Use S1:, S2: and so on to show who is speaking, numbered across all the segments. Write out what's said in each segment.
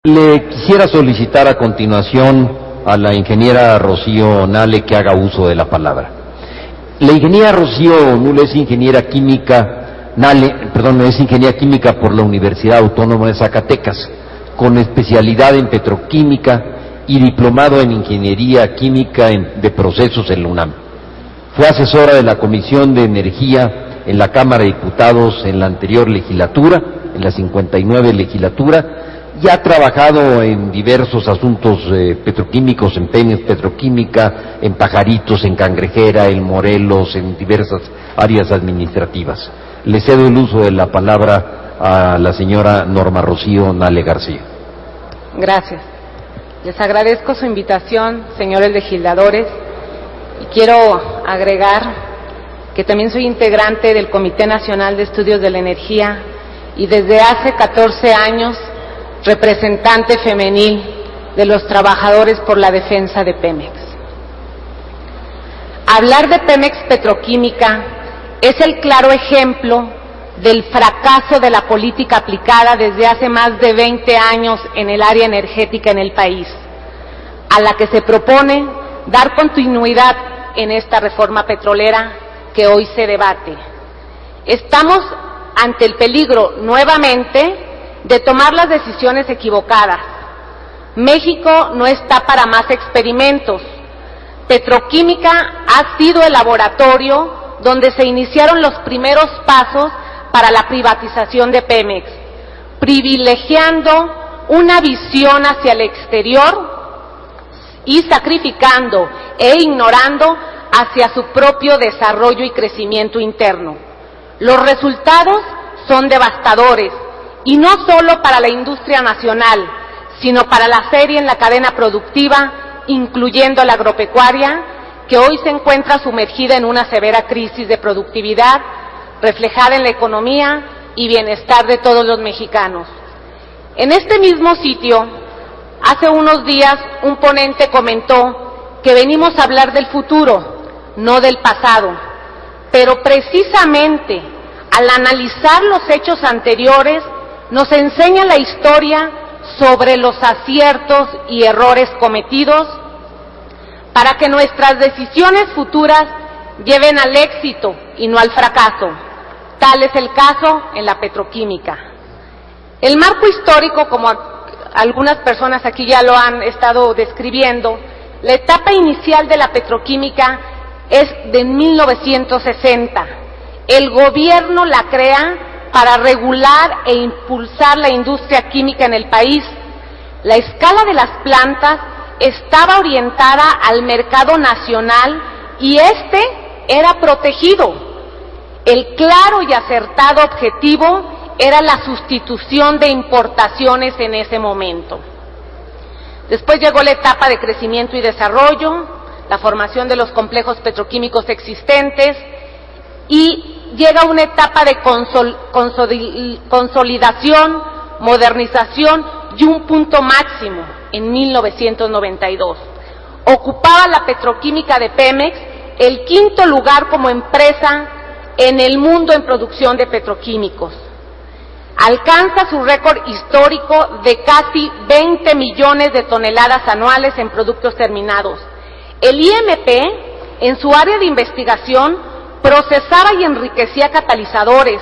S1: Le quisiera solicitar a continuación a la ingeniera Rocío Nale que haga uso de la palabra. La ingeniera Rocío Nale es ingeniera química, es ingeniera química por la Universidad Autónoma de Zacatecas, con especialidad en petroquímica y diplomado en ingeniería química de procesos en la UNAM. Fue asesora de la Comisión de Energía en la Cámara de Diputados en la anterior legislatura, en la 59 legislatura, y ha trabajado en diversos asuntos petroquímicos, en Pemex Petroquímica, en Pajaritos, en Cangrejera, en Morelos, en diversas áreas administrativas. Le cedo el uso de la palabra a la señora Norma Rocío Nale García.
S2: Gracias. Les agradezco su invitación, señores legisladores, y quiero agregar que también soy integrante del Comité Nacional de Estudios de la Energía y desde hace 14 años representante femenil de los trabajadores por la defensa de Pemex. Hablar de Pemex Petroquímica es el claro ejemplo del fracaso de la política aplicada desde hace más de 20 años en el área energética en el país, a la que se propone dar continuidad en esta reforma petrolera que hoy se debate. Estamos ante el peligro nuevamente de tomar las decisiones equivocadas. México no está para más experimentos. Petroquímica ha sido el laboratorio donde se iniciaron los primeros pasos para la privatización de Pemex, privilegiando una visión hacia el exterior y sacrificando e ignorando hacia su propio desarrollo y crecimiento interno. Los resultados son devastadores, y no solo para la industria nacional, sino para la serie en la cadena productiva, incluyendo la agropecuaria, que hoy se encuentra sumergida en una severa crisis de productividad, reflejada en la economía y bienestar de todos los mexicanos. En este mismo sitio, hace unos días, un ponente comentó que venimos a hablar del futuro, no del pasado, pero precisamente al analizar los hechos anteriores, nos enseña la historia sobre los aciertos y errores cometidos para que nuestras decisiones futuras lleven al éxito y no al fracaso. Tal es el caso en la petroquímica. El marco histórico, como algunas personas aquí ya lo han estado describiendo, la etapa inicial de la petroquímica es de 1960. El gobierno la crea para regular e impulsar la industria química en el país. La escala de las plantas estaba orientada al mercado nacional y este era protegido. El claro y acertado objetivo era la sustitución de importaciones en ese momento. Después llegó la etapa de crecimiento y desarrollo, la formación de los complejos petroquímicos existentes y llega una etapa de consolidación, modernización y un punto máximo en 1992. Ocupaba la petroquímica de Pemex el quinto lugar como empresa en el mundo en producción de petroquímicos. Alcanza su récord histórico de casi 20 millones de toneladas anuales en productos terminados. El IMP, en su área de investigación, procesaba y enriquecía catalizadores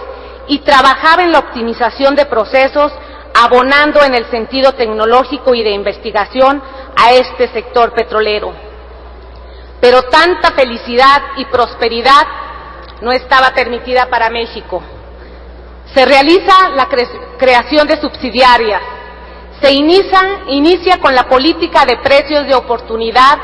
S2: y trabajaba en la optimización de procesos, abonando en el sentido tecnológico y de investigación a este sector petrolero. Pero tanta felicidad y prosperidad no estaba permitida para México. Se realiza la creación de subsidiarias, se inicia con la política de precios de oportunidad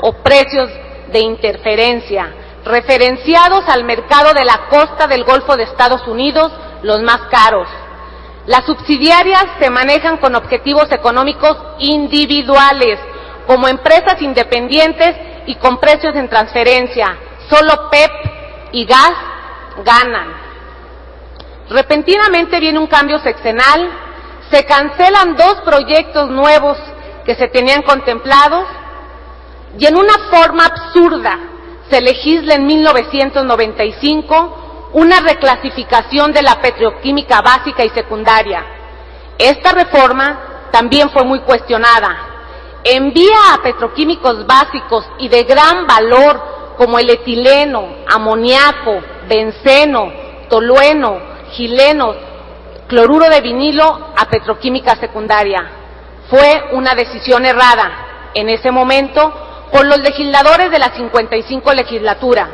S2: o precios de interferencia, referenciados al mercado de la costa del Golfo de Estados Unidos, los más caros. Las subsidiarias se manejan con objetivos económicos individuales, como empresas independientes y con precios en transferencia. Solo PEP y gas ganan. Repentinamente viene un cambio sexenal, se cancelan 2 proyectos nuevos que se tenían contemplados y en una forma absurda se legisla en 1995 una reclasificación de la petroquímica básica y secundaria. Esta reforma también fue muy cuestionada. Envía a petroquímicos básicos y de gran valor como el etileno, amoníaco, benceno, tolueno, gilenos, cloruro de vinilo a petroquímica secundaria. Fue una decisión errada en ese momento por los legisladores de la 55 legislatura.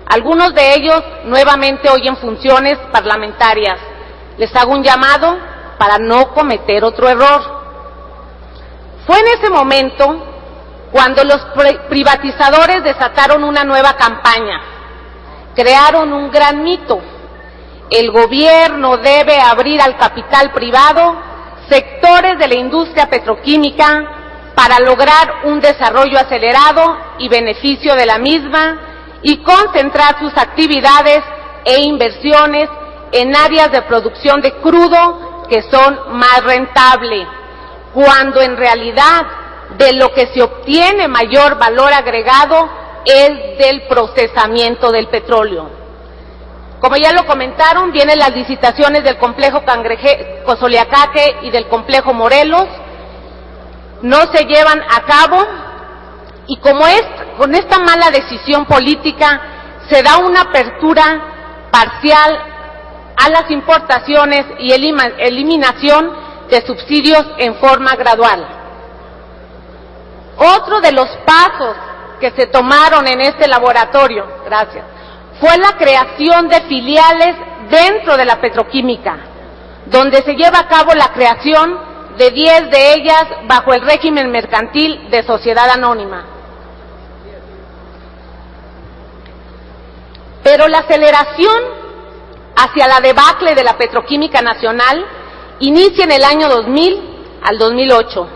S2: Algunos de ellos nuevamente hoy en funciones parlamentarias. Les hago un llamado para no cometer otro error. Fue en ese momento cuando los privatizadores desataron una nueva campaña. Crearon un gran mito. El gobierno debe abrir al capital privado sectores de la industria petroquímica para lograr un desarrollo acelerado y beneficio de la misma y concentrar sus actividades e inversiones en áreas de producción de crudo que son más rentables, cuando en realidad de lo que se obtiene mayor valor agregado es del procesamiento del petróleo. Como ya lo comentaron, vienen las licitaciones del complejo Cosoleacaque y del complejo Morelos, no se llevan a cabo y con esta mala decisión política se da una apertura parcial a las importaciones y eliminación de subsidios en forma gradual. Otro de los pasos que se tomaron en este laboratorio, fue la creación de filiales dentro de la petroquímica, donde se lleva a cabo la creación de 10 de ellas bajo el régimen mercantil de sociedad anónima. Pero la aceleración hacia la debacle de la petroquímica nacional inicia en el año 2000 al 2008.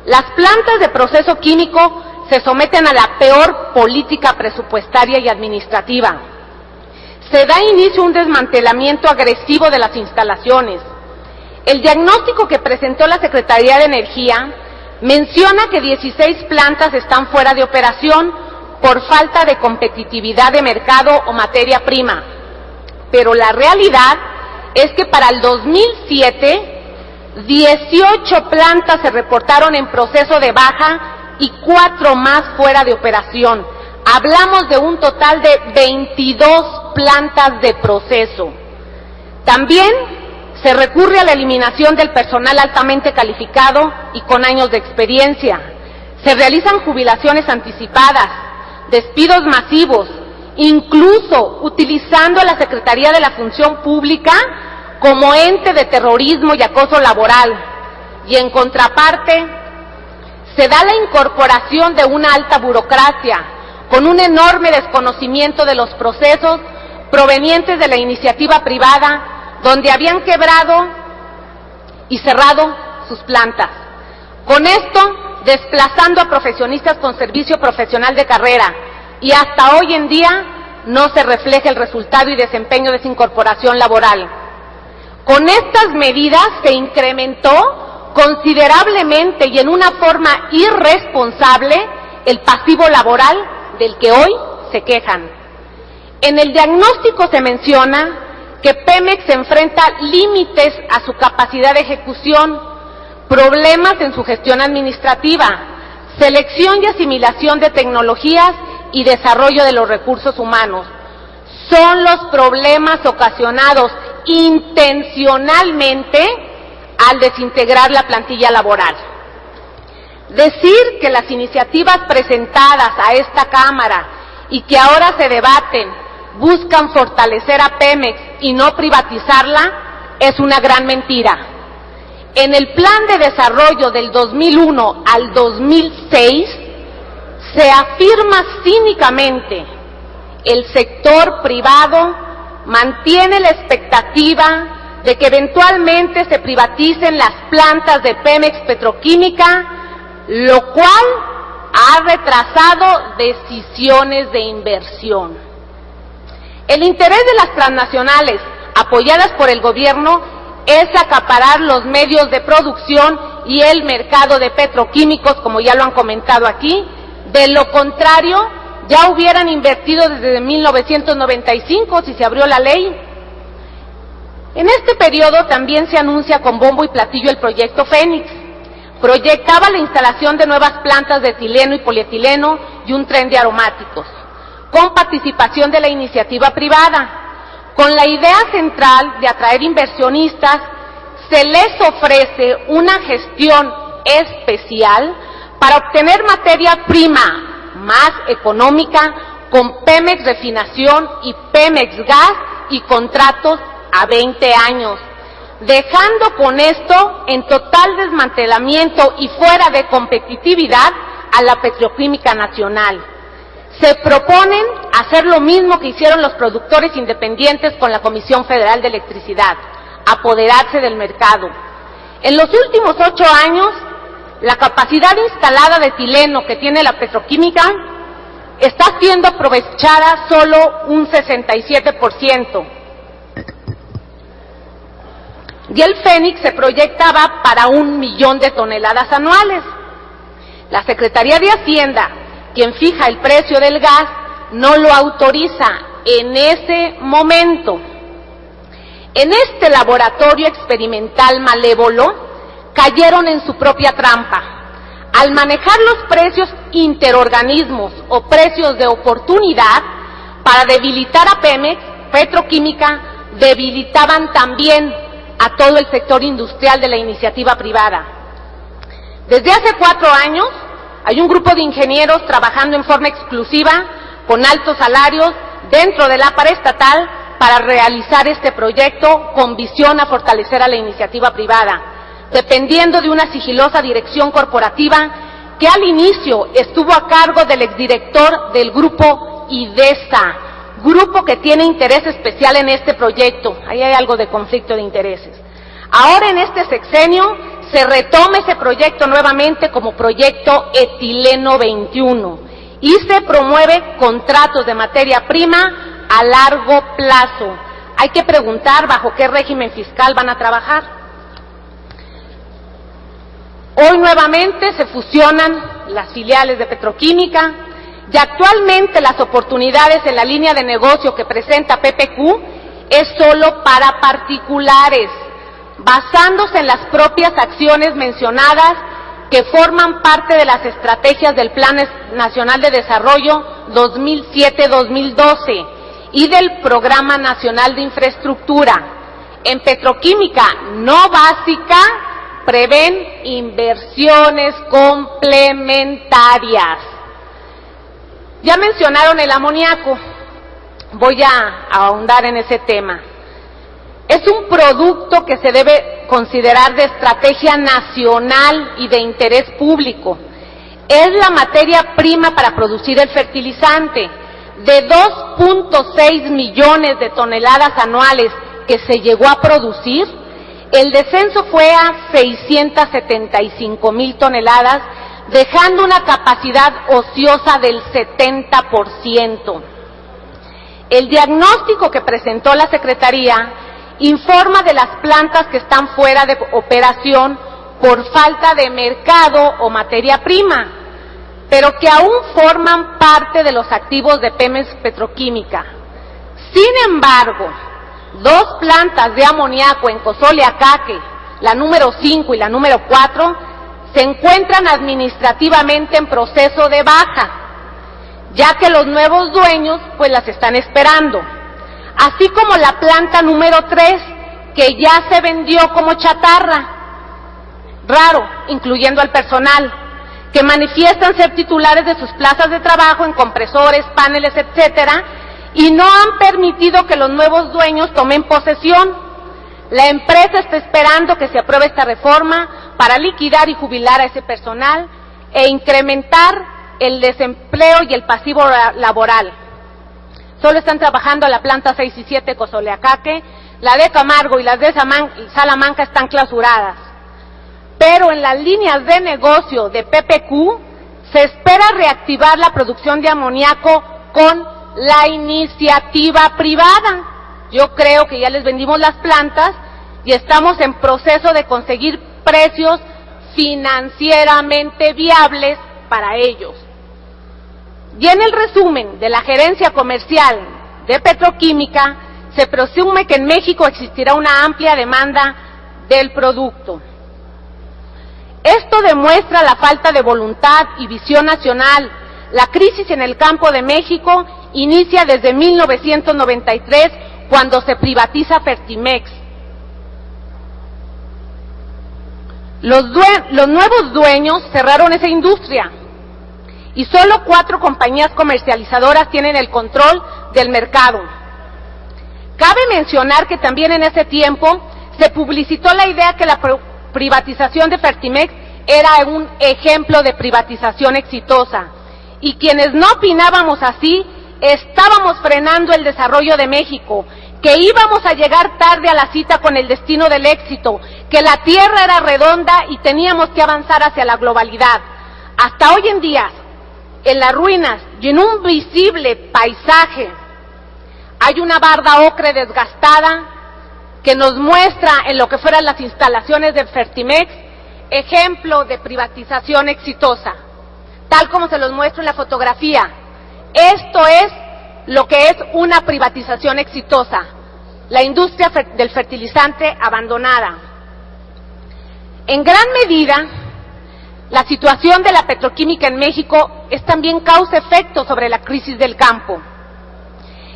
S2: Las plantas de proceso químico se someten a la peor política presupuestaria y administrativa. Se da inicio a un desmantelamiento agresivo de las instalaciones. El diagnóstico que presentó la Secretaría de Energía menciona que 16 plantas están fuera de operación por falta de competitividad de mercado o materia prima. Pero la realidad es que para el 2007, 18 plantas se reportaron en proceso de baja y 4 más fuera de operación. Hablamos de un total de 22 plantas de proceso. También se recurre a la eliminación del personal altamente calificado y con años de experiencia. Se realizan jubilaciones anticipadas, despidos masivos, incluso utilizando a la Secretaría de la Función Pública como ente de terrorismo y acoso laboral. Y en contraparte, se da la incorporación de una alta burocracia, con un enorme desconocimiento de los procesos provenientes de la iniciativa privada, donde habían quebrado y cerrado sus plantas. Con esto, desplazando a profesionistas con servicio profesional de carrera, y hasta hoy en día no se refleja el resultado y desempeño de esa incorporación laboral. Con estas medidas se incrementó considerablemente y en una forma irresponsable el pasivo laboral del que hoy se quejan. En el diagnóstico se menciona que Pemex se enfrenta límites a su capacidad de ejecución, problemas en su gestión administrativa, selección y asimilación de tecnologías y desarrollo de los recursos humanos. Son los problemas ocasionados intencionalmente al desintegrar la plantilla laboral. Decir que las iniciativas presentadas a esta Cámara y que ahora se debaten buscan fortalecer a Pemex y no privatizarla es una gran mentira. En el plan de desarrollo del 2001 al 2006 se afirma cínicamente: el sector privado mantiene la expectativa de que eventualmente se privaticen las plantas de Pemex Petroquímica, lo cual ha retrasado decisiones de inversión. El interés de las transnacionales apoyadas por el gobierno es acaparar los medios de producción y el mercado de petroquímicos, como ya lo han comentado aquí. De lo contrario, ya hubieran invertido desde 1995 si se abrió la ley. En este periodo también se anuncia con bombo y platillo el proyecto Fénix, proyectaba la instalación de nuevas plantas de etileno y polietileno y un tren de aromáticos, con participación de la iniciativa privada. Con la idea central de atraer inversionistas, se les ofrece una gestión especial para obtener materia prima más económica con Pemex Refinación y Pemex Gas y contratos a 20 años, dejando con esto en total desmantelamiento y fuera de competitividad a la petroquímica nacional. Se proponen hacer lo mismo que hicieron los productores independientes con la Comisión Federal de Electricidad, apoderarse del mercado. En los últimos 8 años, la capacidad instalada de etileno que tiene la petroquímica está siendo aprovechada solo un 67%. Y el Fénix se proyectaba para 1 millón de toneladas anuales. La Secretaría de Hacienda, quien fija el precio del gas, no lo autoriza en ese momento. En este laboratorio experimental malévolo, cayeron en su propia trampa. Al manejar los precios interorganismos o precios de oportunidad para debilitar a Pemex, Petroquímica, debilitaban también a todo el sector industrial de la iniciativa privada. Desde hace 4 años, hay un grupo de ingenieros trabajando en forma exclusiva, con altos salarios, dentro de la paraestatal, para realizar este proyecto con visión a fortalecer a la iniciativa privada, dependiendo de una sigilosa dirección corporativa que al inicio estuvo a cargo del exdirector del grupo IDESA, grupo que tiene interés especial en este proyecto. Ahí hay algo de conflicto de intereses. Ahora en este sexenio se retoma ese proyecto nuevamente como proyecto Etileno 21 y se promueve contratos de materia prima a largo plazo. Hay que preguntar bajo qué régimen fiscal van a trabajar. Hoy nuevamente se fusionan las filiales de Petroquímica y actualmente las oportunidades en la línea de negocio que presenta PPQ es solo para particulares, basándose en las propias acciones mencionadas que forman parte de las estrategias del Plan Nacional de Desarrollo 2007-2012 y del Programa Nacional de Infraestructura. En Petroquímica no básica prevén inversiones complementarias. Ya mencionaron el amoníaco, voy a ahondar en ese tema. Es un producto que se debe considerar de estrategia nacional y de interés público. Es la materia prima para producir el fertilizante. De 2.6 millones de toneladas anuales que se llegó a producir, el descenso fue a 675,000 toneladas, dejando una capacidad ociosa del 70%. El diagnóstico que presentó la Secretaría informa de las plantas que están fuera de operación por falta de mercado o materia prima, pero que aún forman parte de los activos de Pemex Petroquímica. Sin embargo, 2 plantas de amoníaco en Cozoleacaque, la número 5 y la número 4, se encuentran administrativamente en proceso de baja, ya que los nuevos dueños pues las están esperando, así como la planta número 3, que ya se vendió como chatarra, raro, incluyendo al personal, que manifiestan ser titulares de sus plazas de trabajo en compresores, paneles, etcétera, y no han permitido que los nuevos dueños tomen posesión. La empresa está esperando que se apruebe esta reforma para liquidar y jubilar a ese personal e incrementar el desempleo y el pasivo laboral. Solo están trabajando la planta 6 y 7 Cozoleacaque, la de Camargo y las de Salamanca están clausuradas. Pero en las líneas de negocio de PPQ se espera reactivar la producción de amoníaco con la iniciativa privada. Yo creo que ya les vendimos las plantas y estamos en proceso de conseguir precios financieramente viables para ellos. Y en el resumen de la gerencia comercial de Petroquímica, se presume que en México existirá una amplia demanda del producto. Esto demuestra la falta de voluntad y visión nacional. La crisis en el campo de México inicia desde 1993, cuando se privatiza Fertimex. Los nuevos dueños cerraron esa industria y solo 4 compañías comercializadoras tienen el control del mercado. Cabe mencionar que también en ese tiempo se publicitó la idea que la privatización de Fertimex era un ejemplo de privatización exitosa, y quienes no opinábamos así estábamos frenando el desarrollo de México, que íbamos a llegar tarde a la cita con el destino del éxito, que la tierra era redonda y teníamos que avanzar hacia la globalidad. Hasta hoy en día, en las ruinas y en un visible paisaje, hay una barda ocre desgastada que nos muestra en lo que fueran las instalaciones de Fertimex, ejemplo de privatización exitosa, tal como se los muestro en la fotografía. Esto es lo que es una privatización exitosa, la industria del fertilizante abandonada. En gran medida, la situación de la petroquímica en México es también causa-efecto sobre la crisis del campo.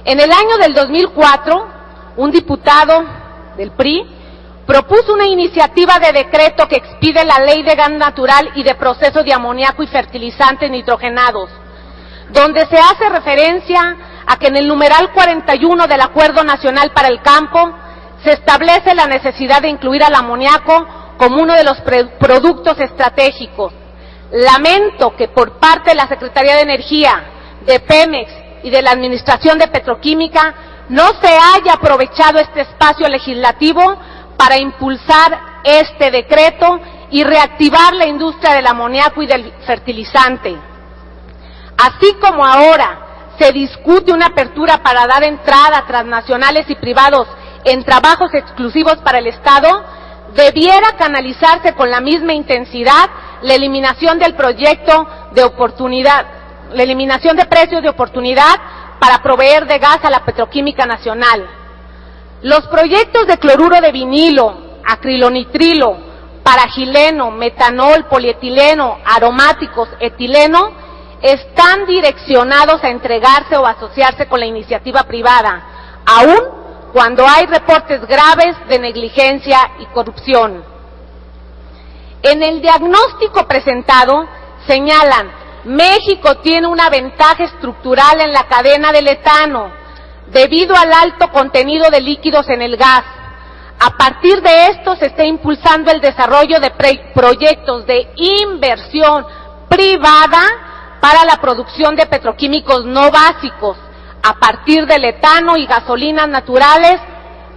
S2: En el año del 2004, un diputado del PRI propuso una iniciativa de decreto que expide la Ley de Gas Natural y de Proceso de Amoníaco y Fertilizantes Nitrogenados, donde se hace referencia a que en el numeral 41 del Acuerdo Nacional para el Campo se establece la necesidad de incluir al amoníaco como uno de los productos estratégicos. Lamento que por parte de la Secretaría de Energía, de Pemex y de la Administración de Petroquímica no se haya aprovechado este espacio legislativo para impulsar este decreto y reactivar la industria del amoníaco y del fertilizante. Así como ahora se discute una apertura para dar entrada a transnacionales y privados en trabajos exclusivos para el Estado, debiera canalizarse con la misma intensidad la eliminación del proyecto de oportunidad, la eliminación de precios de oportunidad para proveer de gas a la petroquímica nacional. Los proyectos de cloruro de vinilo, acrilonitrilo, paragileno, metanol, polietileno, aromáticos, etileno, están direccionados a entregarse o asociarse con la iniciativa privada, aun cuando hay reportes graves de negligencia y corrupción. En el diagnóstico presentado señalan: México tiene una ventaja estructural en la cadena del etano, debido al alto contenido de líquidos en el gas. A partir de esto se está impulsando el desarrollo de proyectos de inversión privada para la producción de petroquímicos no básicos, a partir del etano y gasolinas naturales,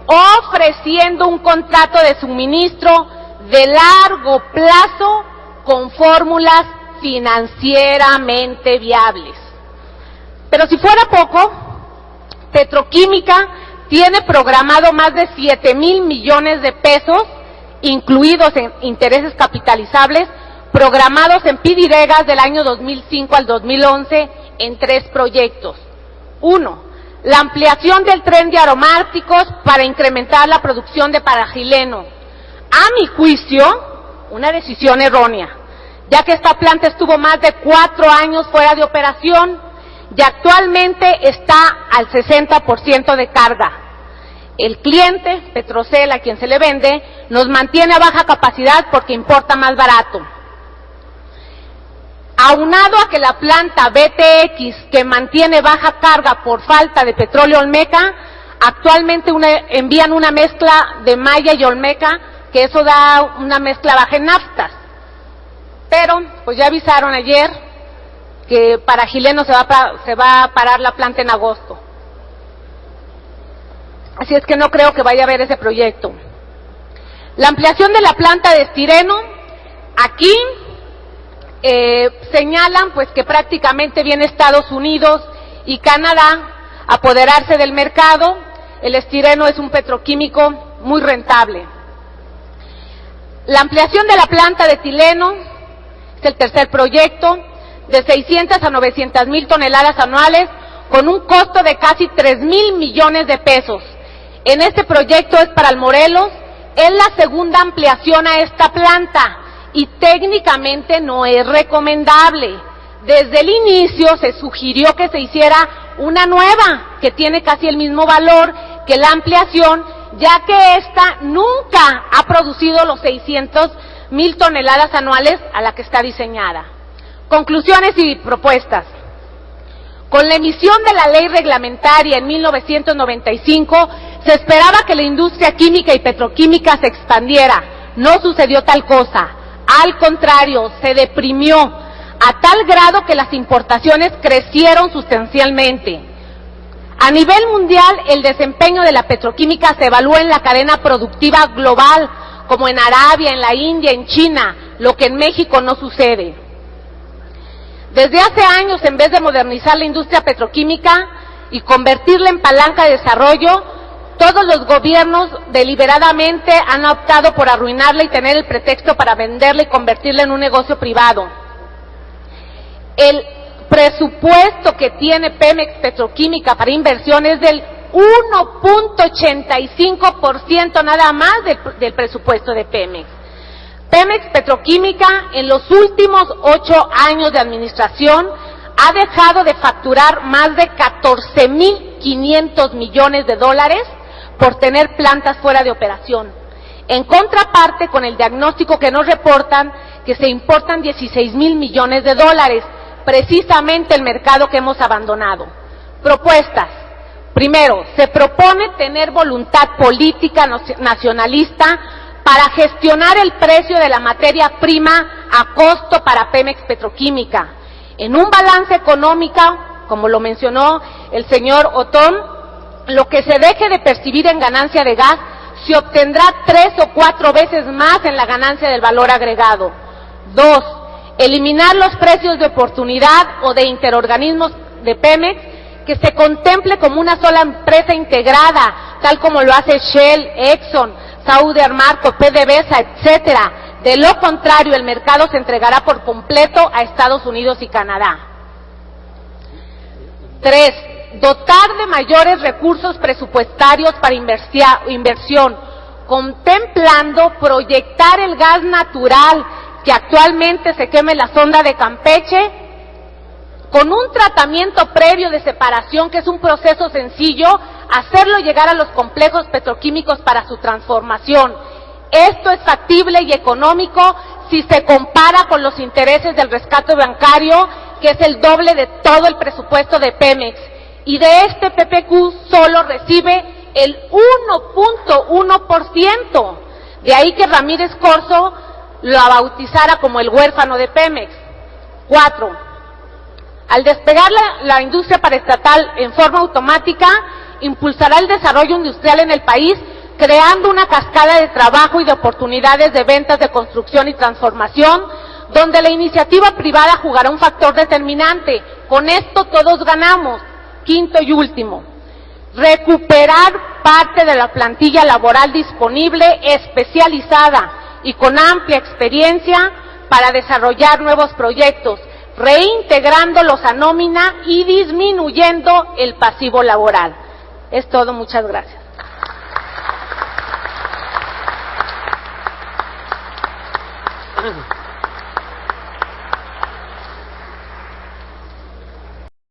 S2: ofreciendo un contrato de suministro de largo plazo con fórmulas financieramente viables. Pero si fuera poco, Petroquímica tiene programado más de 7,000 millones de pesos, incluidos en intereses capitalizables, programados en PIDIREGAS del año 2005 al 2011 en 3 proyectos. 1. La ampliación del tren de aromáticos para incrementar la producción de paragileno. A mi juicio, una decisión errónea, ya que esta planta estuvo más de 4 años fuera de operación y actualmente está al 60% de carga. El cliente, Petrocel, a quien se le vende, nos mantiene a baja capacidad porque importa más barato. Aunado a que la planta BTX, que mantiene baja carga por falta de petróleo olmeca, actualmente envían una mezcla de malla y olmeca, que eso da una mezcla baja en naftas. Pero, pues ya avisaron ayer que para Gileno se va a parar la planta en agosto. Así es que no creo que vaya a haber ese proyecto. La ampliación de la planta de estireno, aquí señalan pues que prácticamente viene Estados Unidos y Canadá a apoderarse del mercado. El estireno es un petroquímico muy rentable. La ampliación de la planta de etileno es el tercer proyecto, de 600 a 900 mil toneladas anuales, con un costo de casi 3,000 millones de pesos. En este proyecto es para el Morelos, es la segunda ampliación a esta planta, y técnicamente no es recomendable. Desde el inicio se sugirió que se hiciera una nueva, que tiene casi el mismo valor que la ampliación, ya que esta nunca ha producido los 600,000 toneladas anuales a la que está diseñada. Conclusiones y propuestas. Con la emisión de la ley reglamentaria en 1995, se esperaba que la industria química y petroquímica se expandiera. No sucedió tal cosa. Al contrario, se deprimió a tal grado que las importaciones crecieron sustancialmente. A nivel mundial, el desempeño de la petroquímica se evalúa en la cadena productiva global, como en Arabia, en la India, en China, lo que en México no sucede. Desde hace años, en vez de modernizar la industria petroquímica y convertirla en palanca de desarrollo, todos los gobiernos deliberadamente han optado por arruinarla y tener el pretexto para venderla y convertirla en un negocio privado. El presupuesto que tiene Pemex Petroquímica para inversión es del 1.85% nada más del presupuesto de Pemex. Pemex Petroquímica en los últimos 8 años de administración ha dejado de facturar más de 14,500 millones de dólares por tener plantas fuera de operación. En contraparte con el diagnóstico que nos reportan que se importan 16,000 millones de dólares, precisamente el mercado que hemos abandonado. Propuestas. Primero, se propone tener voluntad política nacionalista para gestionar el precio de la materia prima a costo para Pemex Petroquímica. En un balance económico, como lo mencionó el señor Otón, lo que se deje de percibir en ganancia de gas se obtendrá 3 o 4 veces más en la ganancia del valor agregado. 2. Eliminar los precios de oportunidad o de interorganismos de Pemex, que se contemple como una sola empresa integrada, tal como lo hace Shell, Exxon, Saudi Aramco, PDVSA, etcétera. De lo contrario, el mercado se entregará por completo a Estados Unidos y Canadá. 3. Dotar de mayores recursos presupuestarios para inversión, contemplando proyectar el gas natural que actualmente se quema en la sonda de Campeche, con un tratamiento previo de separación, que es un proceso sencillo, hacerlo llegar a los complejos petroquímicos para su transformación. Esto es factible y económico si se compara con los intereses del rescate bancario, que es el doble de todo el presupuesto de Pemex. Y de este PPQ solo recibe el 1.1%. De ahí que Ramírez Corzo lo bautizara como el huérfano de Pemex. 4. Al despegar la industria paraestatal en forma automática, impulsará el desarrollo industrial en el país, creando una cascada de trabajo y de oportunidades de ventas de construcción y transformación, donde la iniciativa privada jugará un factor determinante. Con esto todos ganamos. 5. y último, recuperar parte de la plantilla laboral disponible, especializada y con amplia experiencia para desarrollar nuevos proyectos, reintegrándolos a nómina y disminuyendo el pasivo laboral. Es todo, muchas gracias.